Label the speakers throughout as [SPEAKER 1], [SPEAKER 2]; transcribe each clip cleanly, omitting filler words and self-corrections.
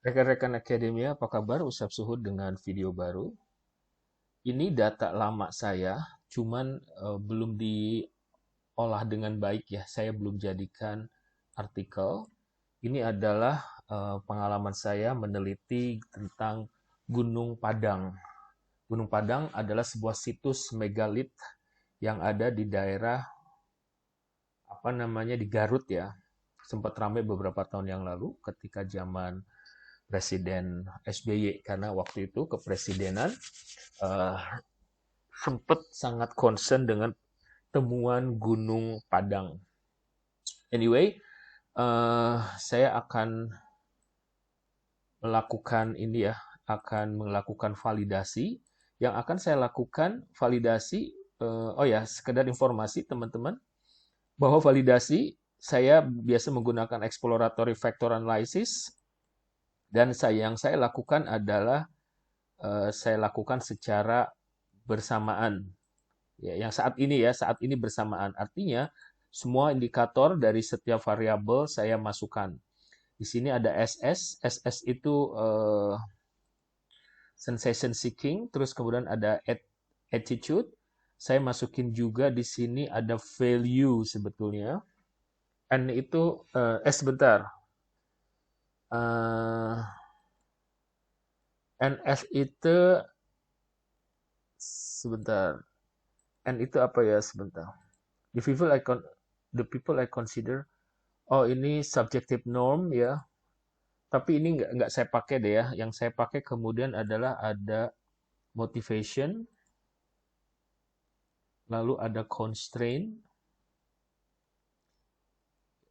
[SPEAKER 1] Rekan-rekan akademia, apa kabar? Usap Suhud dengan video baru. Ini data lama saya, cuman belum diolah dengan baik ya. Saya belum jadikan artikel. Ini adalah pengalaman saya meneliti tentang Gunung Padang. Gunung Padang adalah sebuah situs megalit yang ada di daerah apa namanya di Garut ya. Sempat ramai beberapa tahun yang lalu ketika zaman Presiden SBY karena waktu itu kepresidenan uh, sempat sangat concern dengan temuan Gunung Padang. Anyway, saya akan melakukan ini ya, akan melakukan validasi. Yang akan saya lakukan validasi, oh ya, sekedar informasi teman-teman, bahwa validasi saya biasa menggunakan exploratory factor analysis dan yang saya lakukan adalah saya lakukan secara bersamaan. Ya, yang saat ini bersamaan. Artinya semua indikator dari setiap variabel saya masukkan. Di sini ada SS. SS itu sensation seeking, terus kemudian ada attitude. Saya masukin juga di sini ada value sebetulnya. N itu sebentar. NF itu sebentar. N itu apa ya sebentar. The people I consider. Oh, ini subjective norm ya. Tapi ini nggak saya pakai deh ya. Yang saya pakai kemudian adalah ada motivation, lalu ada constraint,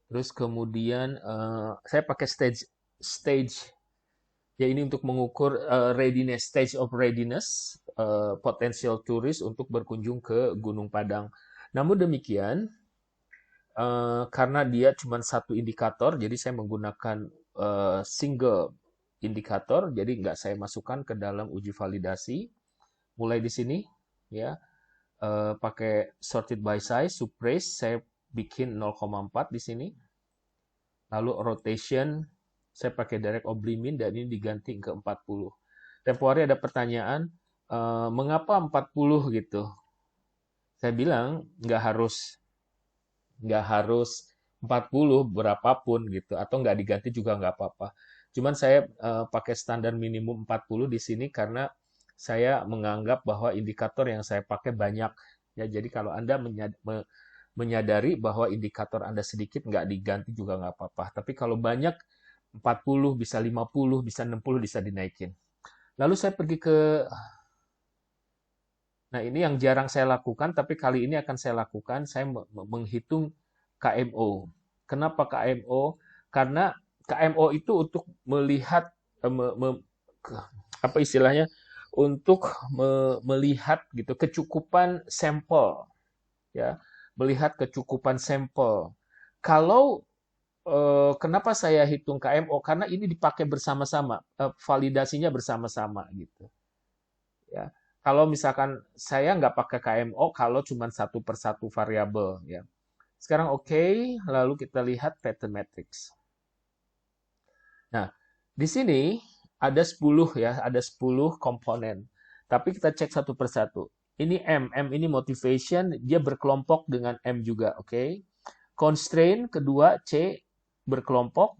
[SPEAKER 1] terus kemudian saya pakai stage. Ya ini untuk mengukur readiness, stage of readiness, potential turis untuk berkunjung ke Gunung Padang. Namun demikian, karena dia cuma satu indikator, jadi saya menggunakan single indikator, jadi nggak saya masukkan ke dalam uji validasi. Mulai di sini, ya, pakai sorted by size, suppress, saya bikin 0,4 di sini. Lalu rotation, saya pakai direct oblimin dan ini diganti ke 40. Tempo hari ada pertanyaan, mengapa 40 gitu? Saya bilang nggak harus 40 berapapun gitu atau nggak diganti juga nggak apa-apa. Cuman saya pakai standar minimum 40 di sini karena saya menganggap bahwa indikator yang saya pakai banyak ya. Jadi kalau Anda menyadari bahwa indikator Anda sedikit nggak diganti juga nggak apa-apa. Tapi kalau banyak 40 bisa 50 bisa 60 bisa dinaikin. Lalu saya pergi ke Nah, ini yang jarang saya lakukan, tapi kali ini akan saya lakukan. Saya menghitung KMO. Kenapa KMO? Karena KMO itu untuk melihat apa istilahnya? Untuk melihat gitu kecukupan sampel, ya, melihat kecukupan sampel. Kalau kenapa saya hitung KMO? Karena ini dipakai bersama-sama, validasinya bersama-sama gitu. Ya, kalau misalkan saya nggak pakai KMO kalau cuma satu per satu variabel ya. Sekarang oke, lalu kita lihat pattern matrix. Nah, di sini ada 10 ya, ada 10 komponen. Tapi kita cek satu per satu. Ini M ini motivation, dia berkelompok dengan M juga, oke. Constraint kedua C berkelompok.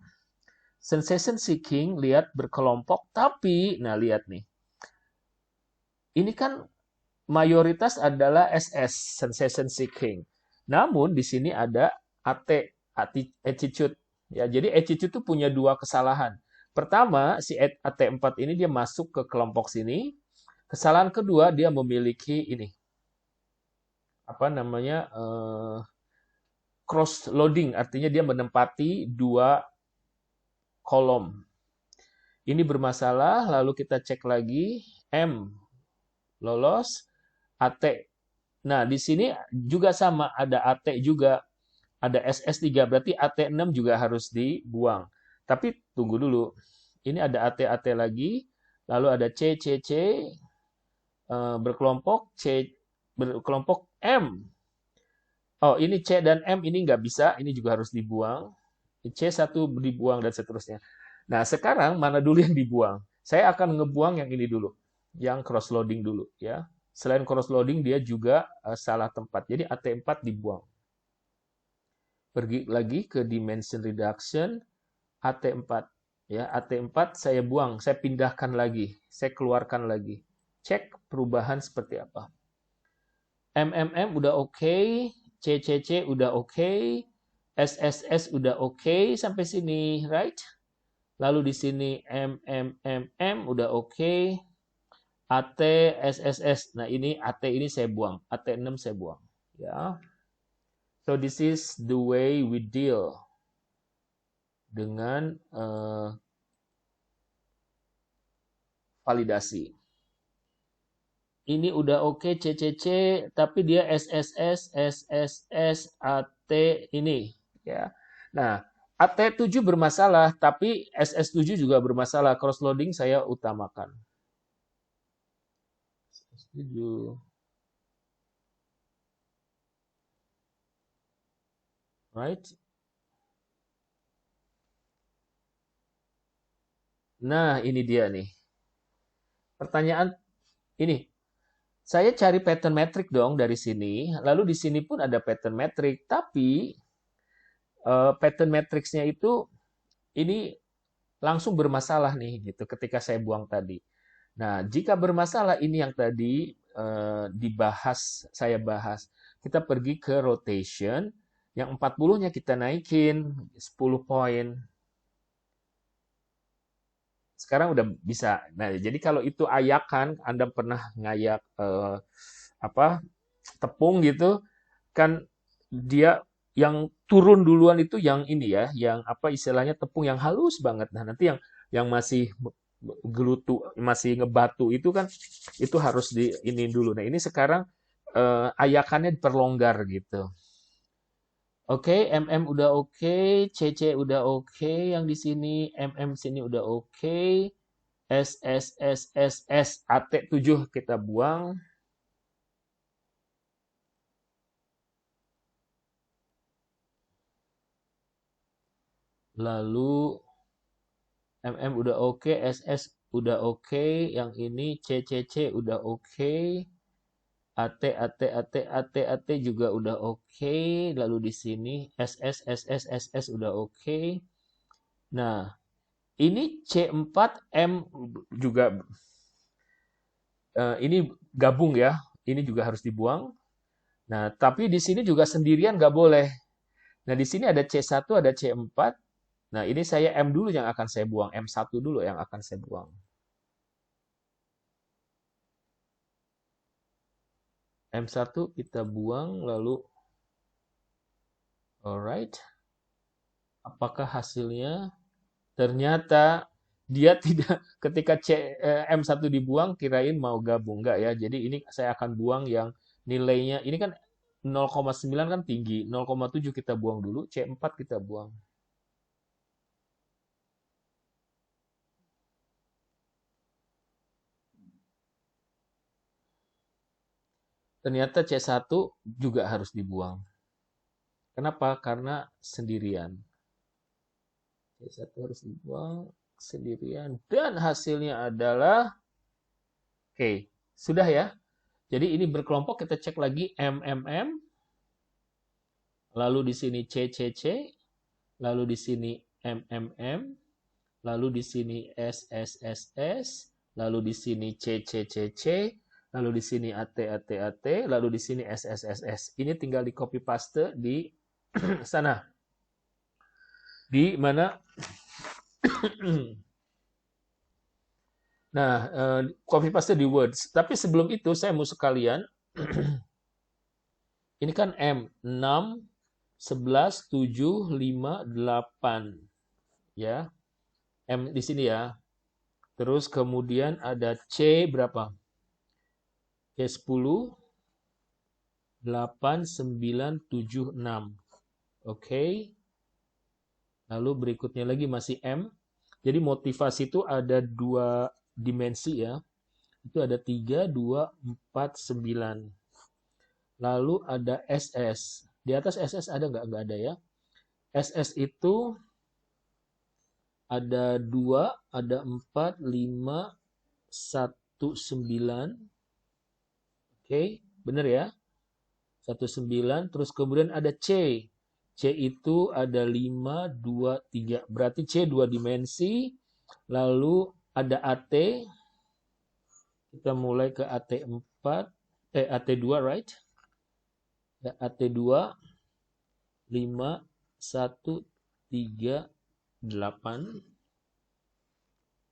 [SPEAKER 1] Sensation seeking lihat berkelompok, tapi nah lihat nih. Ini kan mayoritas adalah SS, sensation seeking. Namun di sini ada attitude. Ya, jadi attitude itu punya dua kesalahan. Pertama, si AT4 ini dia masuk ke kelompok sini. Kesalahan kedua, dia memiliki ini. Apa namanya? Cross loading, artinya dia menempati dua kolom. Ini bermasalah, lalu kita cek lagi. M lolos, AT. Nah, di sini juga sama, ada AT juga, ada SS3, berarti AT6 juga harus dibuang. Tapi tunggu dulu, ini ada AT-AT lagi, lalu ada C berkelompok, C berkelompok M. Oh, ini C dan M ini nggak bisa, ini juga harus dibuang. C1 dibuang dan seterusnya. Nah, sekarang mana dulu yang dibuang? Saya akan ngebuang yang ini dulu, yang cross loading dulu ya. Selain cross loading dia juga salah tempat. Jadi AT4 dibuang. Pergi lagi ke dimension reduction AT4 ya. AT4 saya buang, saya pindahkan lagi, saya keluarkan lagi. Cek perubahan seperti apa. MMM udah oke, CCC udah oke, SSS udah oke sampai sini, right? Lalu di sini MMMM udah oke, AT, SSS. Nah, ini AT ini saya buang, AT6 saya buang, ya. So this is the way we deal dengan validasi. Ini udah oke CCC, tapi dia SSS, SSS, AT ini, ya. Nah, AT7 bermasalah, tapi SS7 juga bermasalah. Cross loading saya utamakan. SS7. Right? Nah, ini dia nih. Pertanyaan ini, saya cari pattern metrik dong dari sini, lalu di sini pun ada pattern metrik, tapi pattern matriksnya itu ini langsung bermasalah nih gitu ketika saya buang tadi. Nah, jika bermasalah ini yang tadi dibahas, saya bahas. Kita pergi ke rotation, yang 40-nya kita naikin 10 poin. Sekarang udah bisa. Nah, jadi kalau itu ayakan, Anda pernah ngayak apa tepung gitu, kan dia yang turun duluan itu yang ini ya, yang apa istilahnya tepung yang halus banget. Nah, nanti yang masih gelutu, masih ngebatu itu kan itu harus di ini dulu. Nah, ini sekarang ayakannya diperlonggar gitu. Oke, MM udah oke, CC udah oke, yang di sini MM sini udah oke. SSSSS AT7 kita buang. Lalu MM udah oke, SS udah oke, yang ini CCC udah oke, AT juga udah oke, lalu di sini SS udah oke. Nah, ini C4M juga ini gabung ya, ini juga harus dibuang. Nah, tapi di sini juga sendirian nggak boleh. Nah, di sini ada C1, ada C4. Nah, ini saya M dulu yang akan saya buang, M1 dulu yang akan saya buang. M1 kita buang, lalu alright. Apakah hasilnya? Ternyata dia tidak, ketika M1 dibuang, kirain mau gabung. Enggak ya, jadi ini saya akan buang yang nilainya, ini kan 0,9 kan tinggi, 0,7 kita buang dulu, C4 kita buang. Ternyata C1 juga harus dibuang. Kenapa? Karena sendirian. C1 harus dibuang sendirian. Dan hasilnya adalah, oke, sudah ya. Jadi ini berkelompok, kita cek lagi MMM, lalu di sini CCC, lalu di sini MMM, lalu di sini SSSS, lalu di sini CCCC, lalu di sini AT, lalu di sini SSSS. Ini tinggal di copy paste di sana. Di mana? Nah, copy paste di Words. Tapi sebelum itu saya mau sekalian, ini kan M, 6, 11, 7, 5, 8. Ya, M di sini ya. Terus kemudian ada C berapa? C10, 8, 9, 7, 6. Oke. Lalu berikutnya lagi masih M. Jadi motivasi itu ada dua dimensi ya. Itu ada 3, 2, 4, 9. Lalu ada SS. Di atas SS ada nggak? Nggak ada ya. SS itu ada 2, ada 4, 5, 1, 9. Oke, benar ya? 19, terus kemudian ada C. C itu ada 5, 2, 3. Berarti C 2 dimensi. Lalu ada AT. Kita mulai ke AT4. AT2, right? Ya, AT2. 5, 1, 3, 8.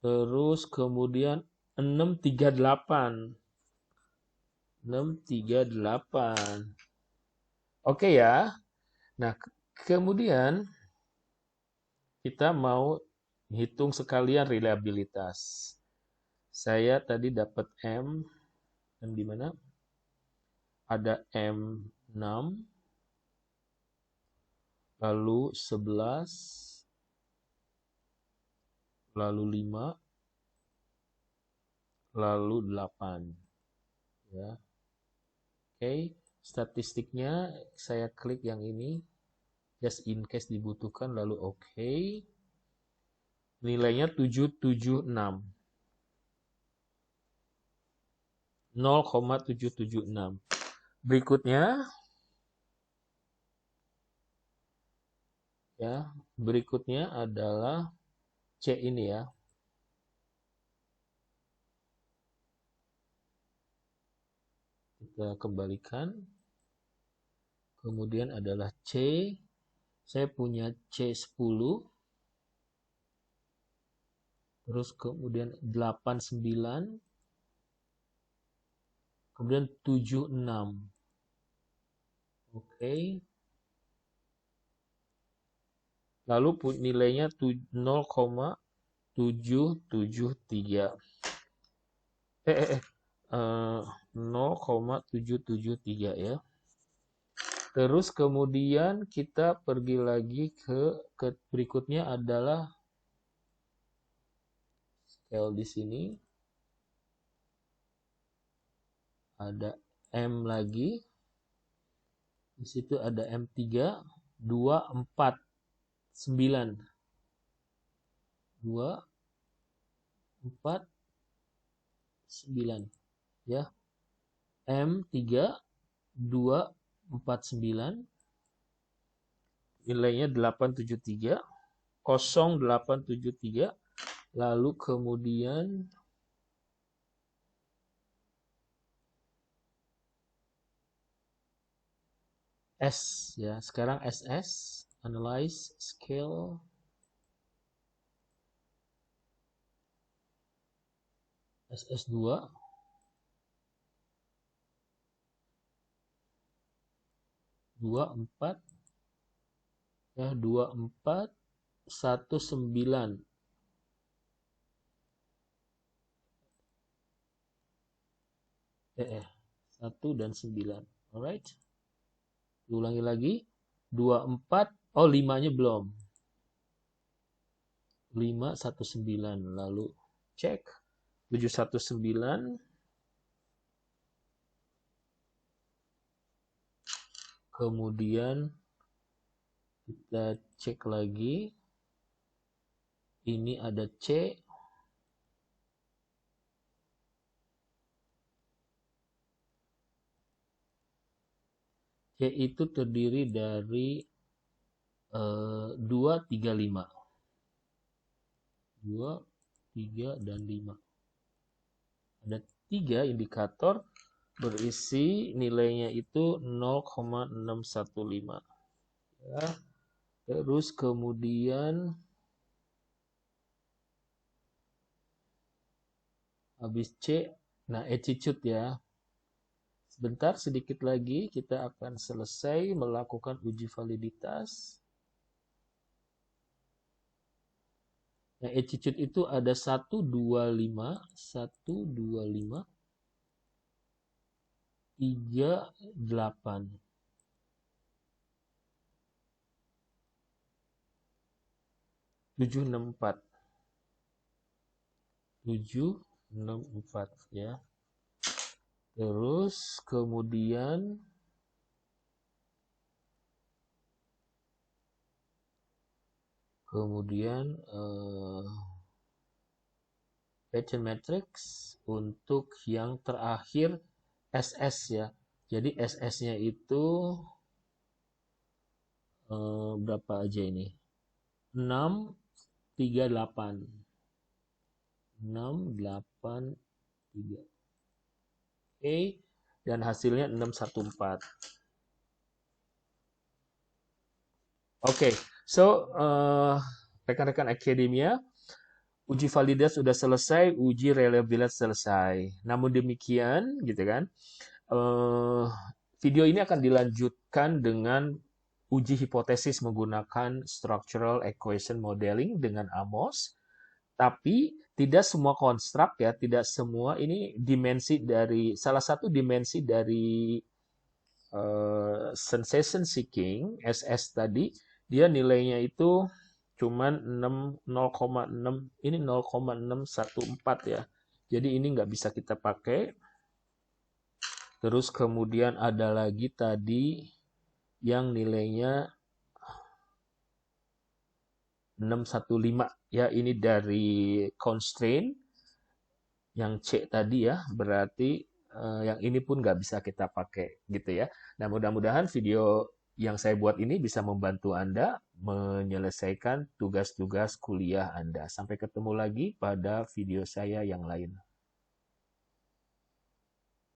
[SPEAKER 1] Terus kemudian 6, 3, 8. 6, 3, 8. Oke ya. Nah, kemudian kita mau hitung sekalian reliabilitas. Saya tadi dapat M, dan di mana? Ada M6, lalu 11, lalu 5, lalu 8. Ya. Oke, statistiknya saya klik yang ini, just in case dibutuhkan, lalu oke. Nilainya 776. 0,776. Berikutnya ya, berikutnya adalah C ini ya. Kita kembalikan. Kemudian adalah C. Saya punya C10. Terus kemudian 89. Kemudian 76. Oke. Lalu nilainya 0,773. 0,773 ya. Terus kemudian kita pergi lagi ke berikutnya adalah scale di sini. Ada M lagi. Di situ ada M3, 2, 4, 9. 2, 4, 9. Ya. M3, 2, 4, 9. Nilainya 873. 0873. Lalu kemudian S ya. Sekarang SS, analyze scale. SS2. 24 ya, 24 19. 1 dan 9. Alright. Diulangi lagi. 24. Oh, 5-nya belum. 5 19. Lalu cek 719. Kemudian kita cek lagi. Ini ada C. C itu terdiri dari 2, 3, 5. 2, 3, dan 5. Ada 3 indikator berisi nilainya itu 0,615. Ya. Terus kemudian habis C, nah attitude ya. Sebentar, sedikit lagi kita akan selesai melakukan uji validitas. Nah, attitude itu ada 125, 125, 38. 764. 764 ya. Terus Kemudian pattern matrix untuk yang terakhir SS ya. Jadi SS-nya itu berapa aja ini? 6, 3, 8. 6, 8, 3. Oke, dan hasilnya 614. Oke, so rekan-rekan akademia, uji validitas sudah selesai, uji reliabilitas selesai. Namun demikian, gitu kan, video ini akan dilanjutkan dengan uji hipotesis menggunakan structural equation modeling dengan AMOS. Tapi tidak semua konstruk ya, tidak semua ini dimensi dari salah satu dimensi dari sensation seeking SS tadi, dia nilainya itu cuman 0,6, ini 0,614 ya. Jadi ini nggak bisa kita pakai. Terus kemudian ada lagi tadi yang nilainya 615 ya, ini dari constraint yang C tadi ya, berarti yang ini pun nggak bisa kita pakai gitu ya. Nah, mudah-mudahan video yang saya buat ini bisa membantu Anda menyelesaikan tugas-tugas kuliah Anda. Sampai ketemu lagi pada video saya yang lain.